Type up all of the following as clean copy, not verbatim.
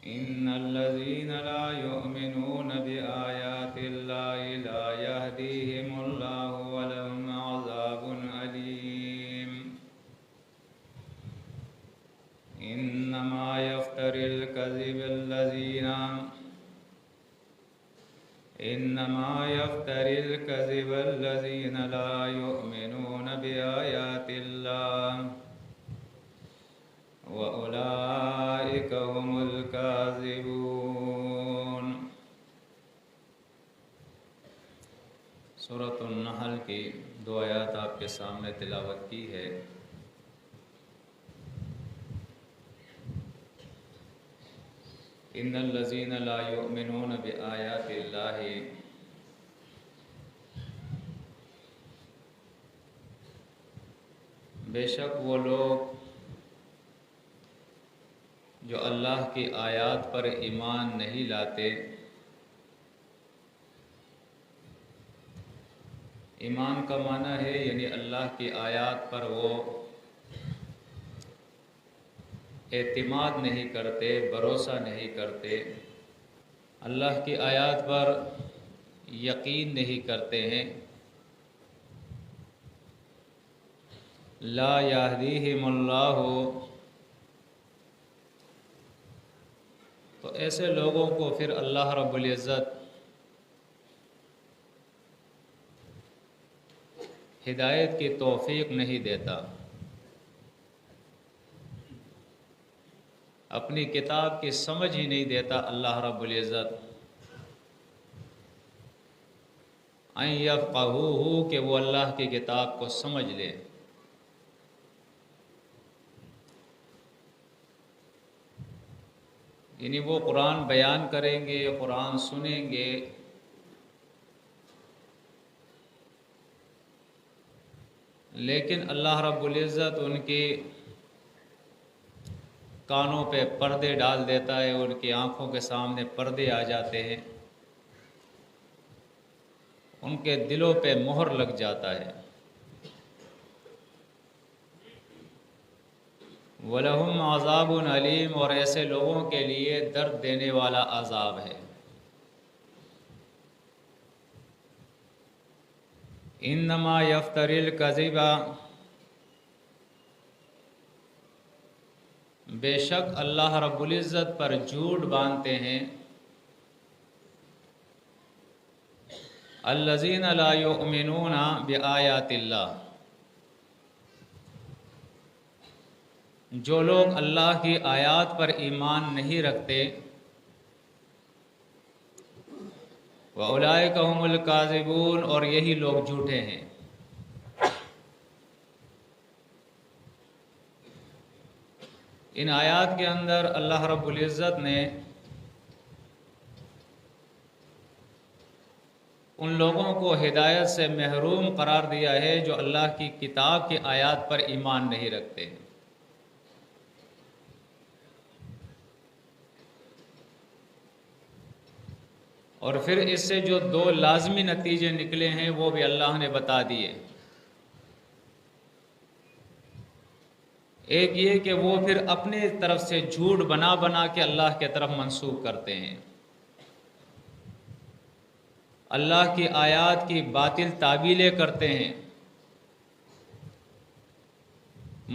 إن الذين لا يؤمنون بآيات الله لا يهديهم الله ولهم عذاب أليم إنما يفتري الكذب الذين لا يؤمنون بآيات الله وأولئك هم الكاذبون۔ سورۃ النحل کی 2 آیات آپ کے سامنے تلاوت کی ہے۔ ان الذین لا یؤمنون بآیات اللہ، بے شک وہ لوگ جو اللہ کی آیات پر ایمان نہیں لاتے۔ ایمان کا معنی ہے یعنی اللہ کی آیات پر وہ اعتماد نہیں کرتے، بھروسہ نہیں کرتے، اللہ کی آیات پر یقین نہیں کرتے ہیں۔ لا یہدیہم اللہ، تو ایسے لوگوں کو پھر اللہ رب العزت ہدایت کی توفیق نہیں دیتا، اپنی کتاب کی سمجھ ہی نہیں دیتا اللہ رب العزت۔ ان یفقہوہ، کہ وہ اللہ کی کتاب کو سمجھ لے۔ یعنی وہ قرآن بیان کریں گے، قرآن سنیں گے، لیکن اللہ رب العزت ان کی کانوں پہ پردے ڈال دیتا ہے، ان کی آنکھوں کے سامنے پردے آ جاتے ہیں، ان کے دلوں پہ مہر لگ جاتا ہے۔ وَلَهُمْ عَذَابٌ عَلِيمٌ، اور ایسے لوگوں کے لیے درد دینے والا عذاب ہے۔ انما یفتری الکذب، بے شک اللہ رب العزت پر جھوٹ باندھتے ہیں الذین لا یؤمنون بآیات اللہ، جو لوگ اللہ کی آیات پر ایمان نہیں رکھتے۔ وَأُولَئِكَ هُمُ الْكَاذِبُونَ، اور یہی لوگ جھوٹے ہیں۔ ان آیات کے اندر اللہ رب العزت نے ان لوگوں کو ہدایت سے محروم قرار دیا ہے جو اللہ کی کتاب کی آیات پر ایمان نہیں رکھتے۔ اور پھر اس سے جو 2 لازمی نتیجے نکلے ہیں وہ بھی اللہ نے بتا دیے۔ ایک یہ کہ وہ پھر اپنے طرف سے جھوٹ بنا بنا کے اللہ کے طرف منسوب کرتے ہیں، اللہ کی آیات کی باطل تعبیلیں کرتے ہیں،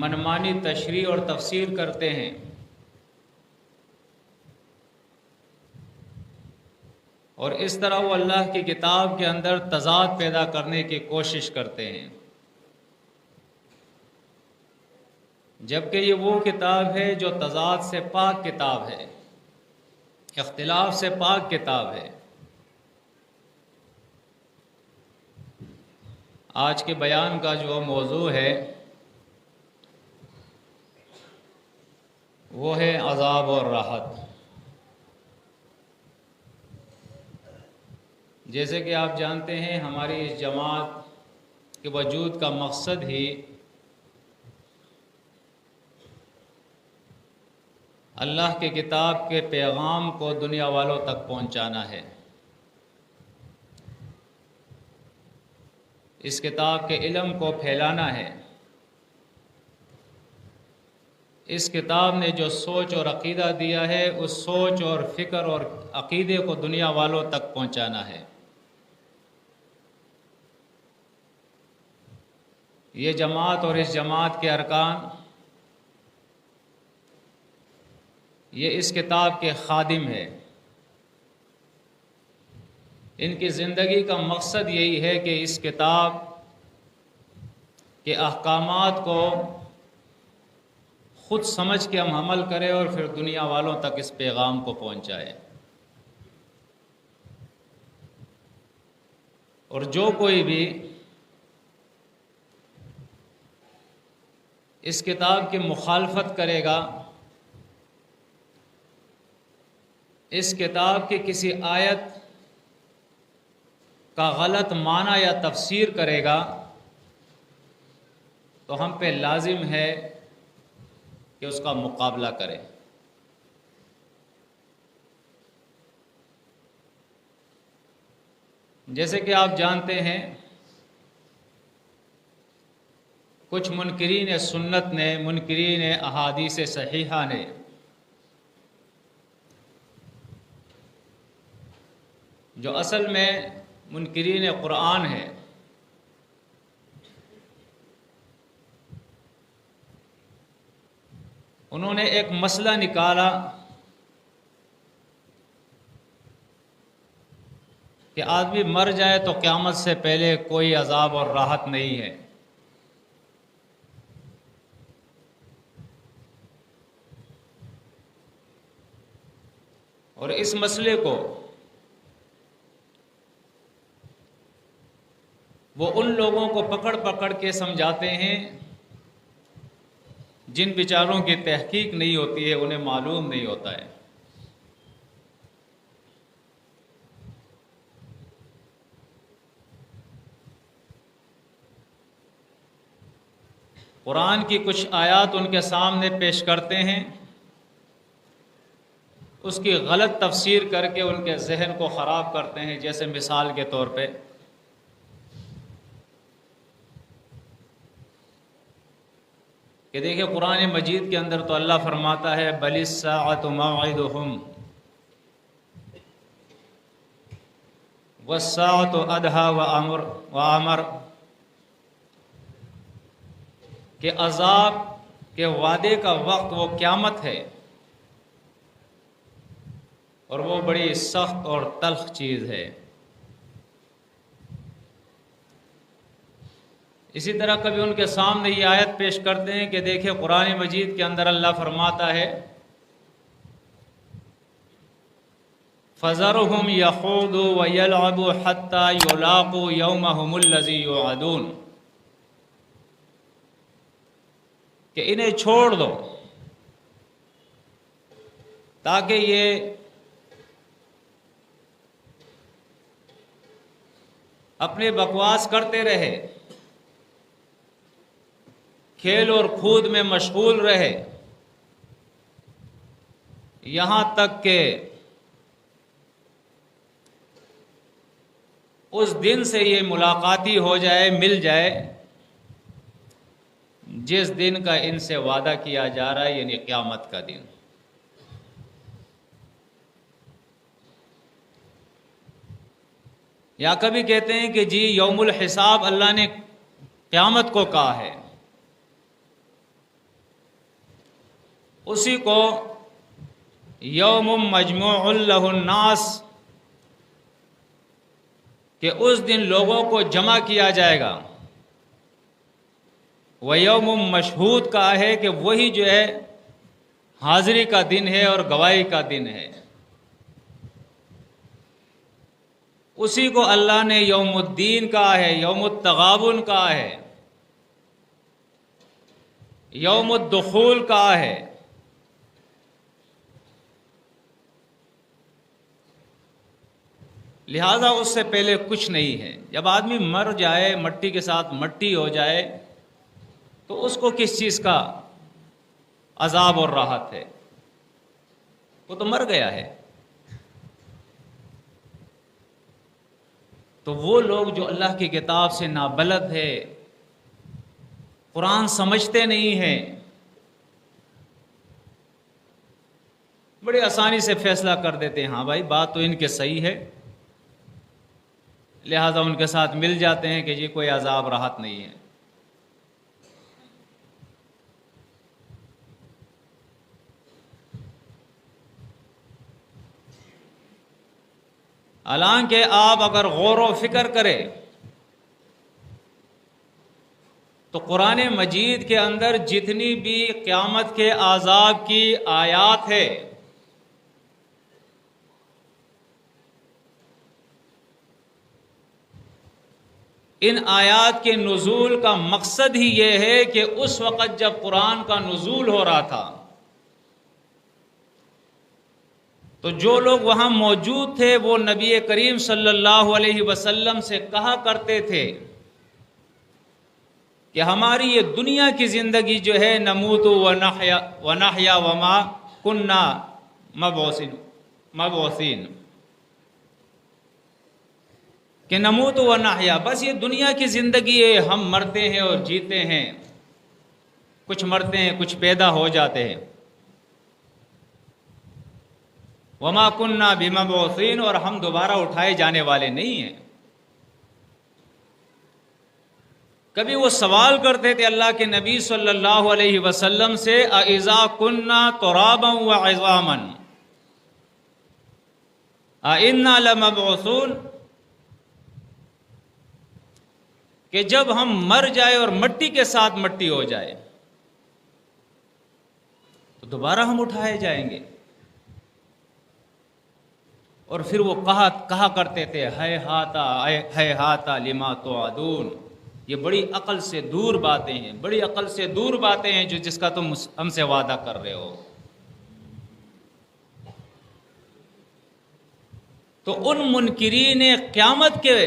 منمانی تشریح اور تفسیر کرتے ہیں، اور اس طرح وہ اللہ کی کتاب کے اندر تضاد پیدا کرنے کی کوشش کرتے ہیں، جبکہ یہ وہ کتاب ہے جو تضاد سے پاک کتاب ہے، اختلاف سے پاک کتاب ہے۔ آج کے بیان کا جو موضوع ہے وہ ہے عذاب اور راحت۔ جیسے کہ آپ جانتے ہیں ہماری اس جماعت کے وجود کا مقصد ہی اللہ کی کتاب کے پیغام کو دنیا والوں تک پہنچانا ہے، اس کتاب کے علم کو پھیلانا ہے، اس کتاب نے جو سوچ اور عقیدہ دیا ہے اس سوچ اور فکر اور عقیدے کو دنیا والوں تک پہنچانا ہے۔ یہ جماعت اور اس جماعت کے ارکان یہ اس کتاب کے خادم ہے۔ ان کی زندگی کا مقصد یہی ہے کہ اس کتاب کے احکامات کو خود سمجھ کے ہم عمل کریں اور پھر دنیا والوں تک اس پیغام کو پہنچائیں۔ اور جو کوئی بھی اس کتاب کی مخالفت کرے گا، اس کتاب کی کسی آیت کا غلط معنی یا تفسیر کرے گا، تو ہم پہ لازم ہے کہ اس کا مقابلہ کریں۔ جیسے کہ آپ جانتے ہیں کچھ منکرین سنت نے، منکرین احادیث صحیحہ نے جو اصل میں منکرین قرآن ہیں، انہوں نے ایک مسئلہ نکالا کہ آدمی مر جائے تو قیامت سے پہلے کوئی عذاب اور راحت نہیں ہے۔ اور اس مسئلے کو وہ ان لوگوں کو پکڑ پکڑ کے سمجھاتے ہیں جن بیچاروں کی تحقیق نہیں ہوتی ہے، انہیں معلوم نہیں ہوتا ہے۔ قرآن کی کچھ آیات ان کے سامنے پیش کرتے ہیں، اس کی غلط تفسیر کر کے ان کے ذہن کو خراب کرتے ہیں۔ جیسے مثال کے طور پہ کہ دیکھیں قرآن مجید کے اندر تو اللہ فرماتا ہے بل الساعۃ موعدہم والساعۃ ادھیٰ وامر، کہ عذاب کے وعدے کا وقت وہ قیامت ہے اور وہ بڑی سخت اور تلخ چیز ہے۔ اسی طرح کبھی ان کے سامنے یہ آیت پیش کرتے ہیں کہ دیکھیں قرآن مجید کے اندر اللہ فرماتا ہے فَذَرْهُمْ يَخُوضُوا وَيَلْعَبُوا حَتَّى يُلَاقُوا يَوْمَهُمُ الَّذِي يُوعَدُونَ، کہ انہیں چھوڑ دو تاکہ یہ اپنے بکواس کرتے رہے، کھیل اور کود میں مشغول رہے، یہاں تک کہ اس دن سے یہ ملاقاتی ہو جائے، مل جائے جس دن کا ان سے وعدہ کیا جا رہا ہے، یعنی قیامت کا دن۔ یا کبھی کہتے ہیں کہ جی یوم الحساب اللہ نے قیامت کو کہا ہے، اسی کو یوم مجموع لہ الناس، کہ اس دن لوگوں کو جمع کیا جائے گا۔ وَيَوْمٌ مشہود کا ہے کہ وہی جو ہے حاضری کا دن ہے اور گواہی کا دن ہے۔ اسی کو اللہ نے یوم الدین کہا ہے، یوم التغابن کہا ہے، یوم الدخول کہا ہے۔ لہذا اس سے پہلے کچھ نہیں ہے۔ جب آدمی مر جائے، مٹی کے ساتھ مٹی ہو جائے، تو اس کو کس چیز کا عذاب اور راحت ہے؟ وہ تو مر گیا ہے۔ تو وہ لوگ جو اللہ کی کتاب سے نابلد ہے، قرآن سمجھتے نہیں ہیں، بڑی آسانی سے فیصلہ کر دیتے ہیں، ہاں بھائی بات تو ان کے صحیح ہے، لہذا ان کے ساتھ مل جاتے ہیں کہ جی کوئی عذاب راحت نہیں ہے۔ حالانکہ آپ اگر غور و فکر کریں تو قرآن مجید کے اندر جتنی بھی قیامت کے عذاب کی آیات ہے، ان آیات کے نزول کا مقصد ہی یہ ہے کہ اس وقت جب قرآن کا نزول ہو رہا تھا تو جو لوگ وہاں موجود تھے وہ نبی کریم صلی اللہ علیہ وسلم سے کہا کرتے تھے کہ ہماری یہ دنیا کی زندگی جو ہے نموت و نحیا وما کننا مبعوثین، کہ نموت و نحیا، بس یہ دنیا کی زندگی ہے، ہم مرتے ہیں اور جیتے ہیں، کچھ مرتے ہیں کچھ پیدا ہو جاتے ہیں، وما کننا بمبعوثین، اور ہم دوبارہ اٹھائے جانے والے نہیں ہیں۔ کبھی وہ سوال کرتے تھے اللہ کے نبی صلی اللہ علیہ وسلم سے، اَإِذَا كُنَّا تُرَابًا وَعِظَامًا أَإِنَّا لَمَبْعُوثُونَ، کہ جب ہم مر جائے اور مٹی کے ساتھ مٹی ہو جائے تو دوبارہ ہم اٹھائے جائیں گے۔ اور پھر وہ کہا کرتے تھے ہے ہاتا لما توعدون، یہ بڑی عقل سے دور باتیں ہیں، بڑی عقل سے دور باتیں ہیں جو جس کا تم ہم سے وعدہ کر رہے ہو۔ تو ان منکرین قیامت کے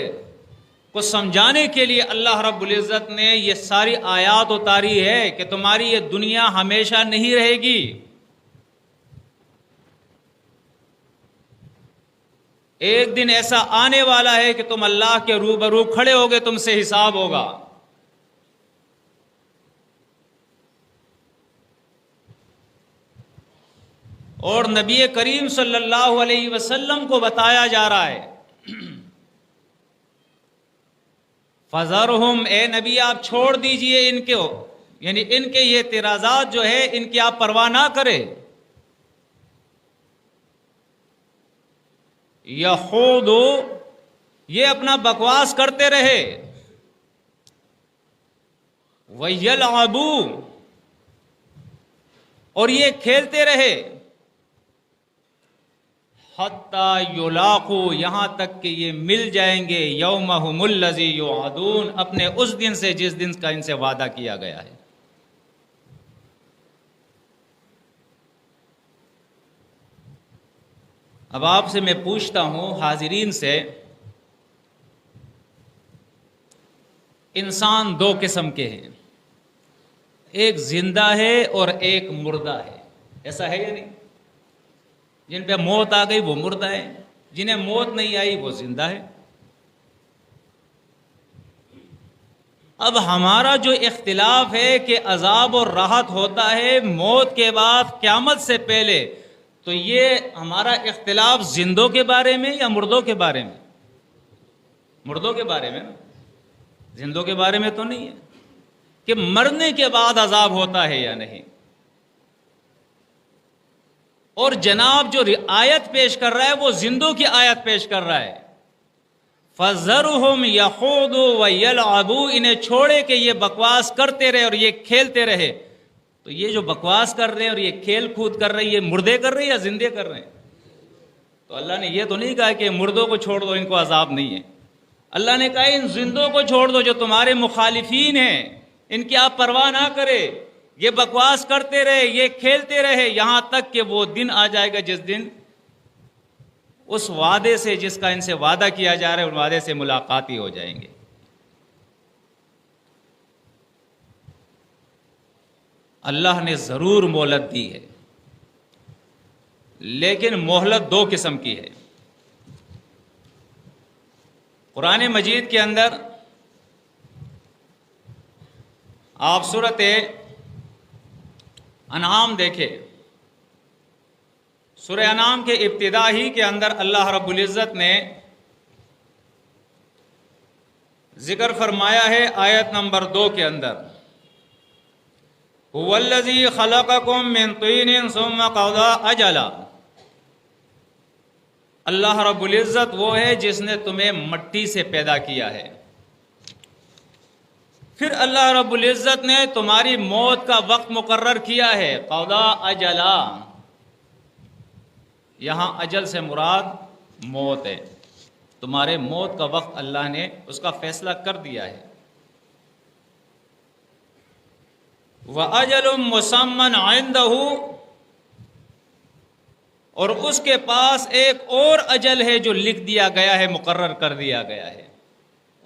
کو سمجھانے کے لیے اللہ رب العزت نے یہ ساری آیات اتاری ہے کہ تمہاری یہ دنیا ہمیشہ نہیں رہے گی، ایک دن ایسا آنے والا ہے کہ تم اللہ کے روبرو کھڑے ہوگے، تم سے حساب ہوگا۔ اور نبی کریم صلی اللہ علیہ وسلم کو بتایا جا رہا ہے فَذَرْهُمْ، اے نبی آپ چھوڑ دیجئے ان کو، یعنی ان کے یہ اعتراضات جو ہے ان کی آپ پرواہ نہ کرے، یخوضوا، یہ اپنا بکواس کرتے رہے، وَیَلْعَبُوا، اور یہ کھیلتے رہے، حتیٰ یلاقوا، یہاں تک کہ یہ مل جائیں گے، یومہم الذی یوعدون، اپنے اس دن سے جس دن کا ان سے وعدہ کیا گیا ہے۔ اب آپ سے میں پوچھتا ہوں حاضرین سے، انسان دو قسم کے ہیں، ایک زندہ ہے اور ایک مردہ ہے، ایسا ہے یا نہیں؟ جن پہ موت آ گئی وہ مردہ ہے، جنہیں موت نہیں آئی وہ زندہ ہے۔ اب ہمارا جو اختلاف ہے کہ عذاب اور راحت ہوتا ہے موت کے بعد قیامت سے پہلے، تو یہ ہمارا اختلاف زندوں کے بارے میں یا مردوں کے بارے میں؟ مردوں کے بارے میں، زندوں کے بارے میں تو نہیں ہے کہ مرنے کے بعد عذاب ہوتا ہے یا نہیں۔ اور جناب جو آیت پیش کر رہا ہے وہ زندوں کی آیت پیش کر رہا ہے، فَذَرْهُمْ يَخُوضُوا وَيَلْعَبُوا، انہیں چھوڑے کہ یہ بکواس کرتے رہے اور یہ کھیلتے رہے۔ تو یہ جو بکواس کر رہے ہیں اور یہ کھیل کود کر رہے ہیں، یہ مردے کر رہے ہیں یا زندے کر رہے ہیں؟ تو اللہ نے یہ تو نہیں کہا کہ مردوں کو چھوڑ دو ان کو عذاب نہیں ہے، اللہ نے کہا ان زندوں کو چھوڑ دو جو تمہارے مخالفین ہیں، ان کی آپ پرواہ نہ کرے، یہ بکواس کرتے رہے، یہ کھیلتے رہے، یہاں تک کہ وہ دن آ جائے گا جس دن اس وعدے سے جس کا ان سے وعدہ کیا جا رہا ہے، ان وعدے سے ملاقاتی ہو جائیں گے۔ اللہ نے ضرور مہلت دی ہے، لیکن مہلت دو قسم کی ہے۔ قرآن مجید کے اندر آپ سورۃ انعام دیکھیں، سورہ انعام کے ابتدا ہی کے اندر اللہ رب العزت نے ذکر فرمایا ہے آیت نمبر 2 کے اندر، هو الذی خلقکم من طین ثم قضى اجلا۔ اللہ رب العزت وہ ہے جس نے تمہیں مٹی سے پیدا کیا ہے، پھر اللہ رب العزت نے تمہاری موت کا وقت مقرر کیا ہے، قضا اجلا، یہاں اجل سے مراد موت ہے، تمہارے موت کا وقت اللہ نے اس کا فیصلہ کر دیا ہے۔ وَأَجَلٌ مُّسَمًّى عِندَهُ، اور اس کے پاس ایک اور اجل ہے جو لکھ دیا گیا ہے، مقرر کر دیا گیا ہے،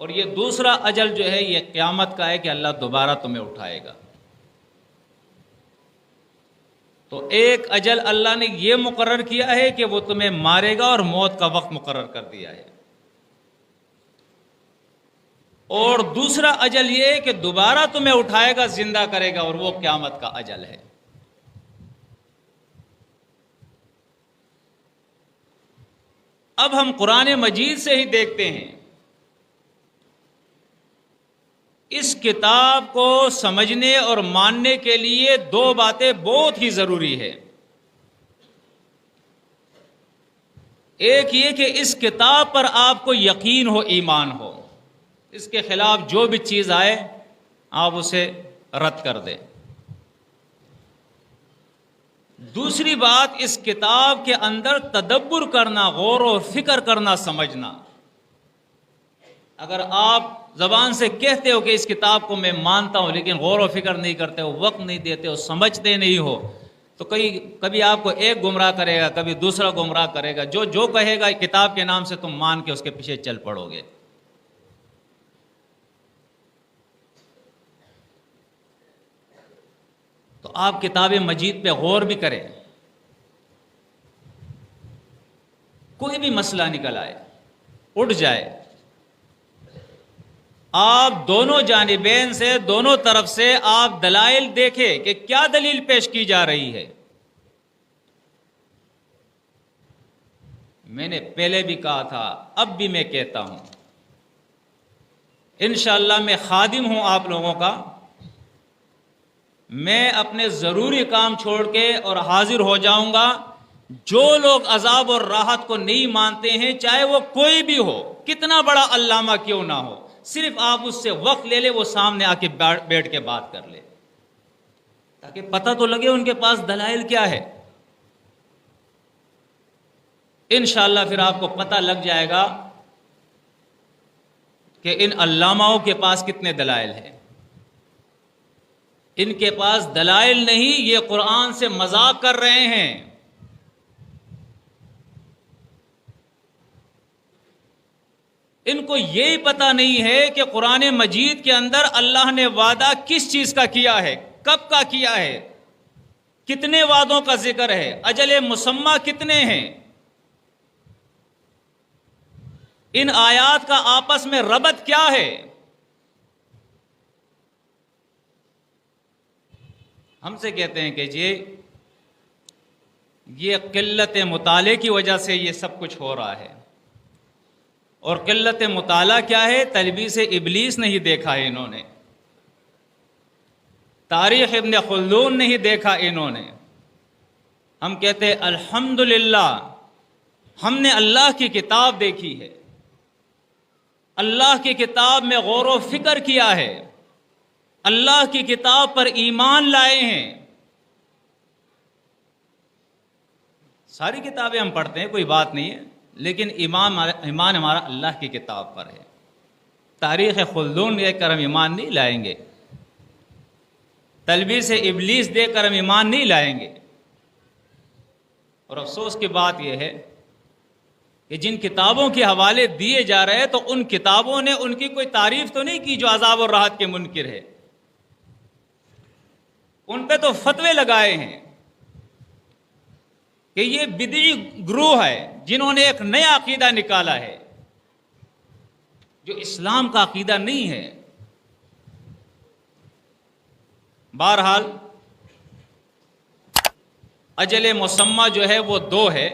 اور یہ دوسرا اجل جو ہے یہ قیامت کا ہے کہ اللہ دوبارہ تمہیں اٹھائے گا۔ تو ایک اجل اللہ نے یہ مقرر کیا ہے کہ وہ تمہیں مارے گا اور موت کا وقت مقرر کر دیا ہے، اور دوسرا اجل یہ ہے کہ دوبارہ تمہیں اٹھائے گا، زندہ کرے گا، اور وہ قیامت کا اجل ہے۔ اب ہم قرآن مجید سے ہی دیکھتے ہیں، اس کتاب کو سمجھنے اور ماننے کے لیے 2 باتیں بہت ہی ضروری ہے۔ ایک یہ کہ اس کتاب پر آپ کو یقین ہو، ایمان ہو، اس کے خلاف جو بھی چیز آئے آپ اسے رد کر دیں۔ دوسری بات، اس کتاب کے اندر تدبر کرنا، غور و فکر کرنا، سمجھنا۔ اگر آپ زبان سے کہتے ہو کہ اس کتاب کو میں مانتا ہوں، لیکن غور و فکر نہیں کرتے ہو، وقت نہیں دیتے ہو، سمجھتے نہیں ہو، تو کبھی آپ کو ایک گمراہ کرے گا، کبھی دوسرا گمراہ کرے گا، جو کہے گا کتاب کے نام سے تم مان کے اس کے پیچھے چل پڑو گے۔ تو آپ کتاب مجید پہ غور بھی کریں، کوئی بھی مسئلہ نکل آئے، اٹھ جائے، آپ دونوں جانبین سے، دونوں طرف سے آپ دلائل دیکھیں کہ کیا دلیل پیش کی جا رہی ہے۔ میں نے پہلے بھی کہا تھا، اب بھی میں کہتا ہوں، انشاءاللہ میں خادم ہوں آپ لوگوں کا، میں اپنے ضروری کام چھوڑ کے اور حاضر ہو جاؤں گا۔ جو لوگ عذاب اور راحت کو نہیں مانتے ہیں، چاہے وہ کوئی بھی ہو، کتنا بڑا علامہ کیوں نہ ہو، صرف آپ اس سے وقت لے لے، وہ سامنے آ کے بیٹھ کے بات کر لے، تاکہ پتہ تو لگے ان کے پاس دلائل کیا ہے۔ انشاءاللہ پھر آپ کو پتہ لگ جائے گا کہ ان علاماؤں کے پاس کتنے دلائل ہیں۔ ان کے پاس دلائل نہیں، یہ قرآن سے مذاق کر رہے ہیں۔ ان کو یہی پتہ نہیں ہے کہ قرآن مجید کے اندر اللہ نے وعدہ کس چیز کا کیا ہے، کب کا کیا ہے، کتنے وعدوں کا ذکر ہے، اجل مسمى کتنے ہیں، ان آیات کا آپس میں ربط کیا ہے۔ ہم سے کہتے ہیں کہ یہ قلت مطالعے کی وجہ سے یہ سب کچھ ہو رہا ہے، اور قلت مطالعہ کیا ہے؟ تلبیس ابلیس نہیں دیکھا ہے انہوں نے، تاریخ ابن خلدون نہیں دیکھا انہوں نے۔ ہم کہتے ہیں الحمدللہ ہم نے اللہ کی کتاب دیکھی ہے، اللہ کی کتاب میں غور و فکر کیا ہے، اللہ کی کتاب پر ایمان لائے ہیں۔ ساری کتابیں ہم پڑھتے ہیں، کوئی بات نہیں ہے، لیکن ایمان ہمارا اللہ کی کتاب پر ہے۔ تاریخ خلدون دیکھ کر ہم ایمان نہیں لائیں گے، تلبیس ابلیس دیکھ کر ہم ایمان نہیں لائیں گے۔ اور افسوس کی بات یہ ہے کہ جن کتابوں کے حوالے دیے جا رہے ہیں، تو ان کتابوں نے ان کی کوئی تعریف تو نہیں کی جو عذاب اور راحت کے منکر ہے، ان پہ تو فتوے لگائے ہیں کہ یہ بدعی گروہ ہے جنہوں نے ایک نیا عقیدہ نکالا ہے جو اسلام کا عقیدہ نہیں ہے۔ بہرحال اجل مسمى جو ہے وہ دو ہے،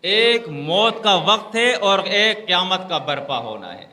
ایک موت کا وقت ہے اور ایک قیامت کا برپا ہونا ہے۔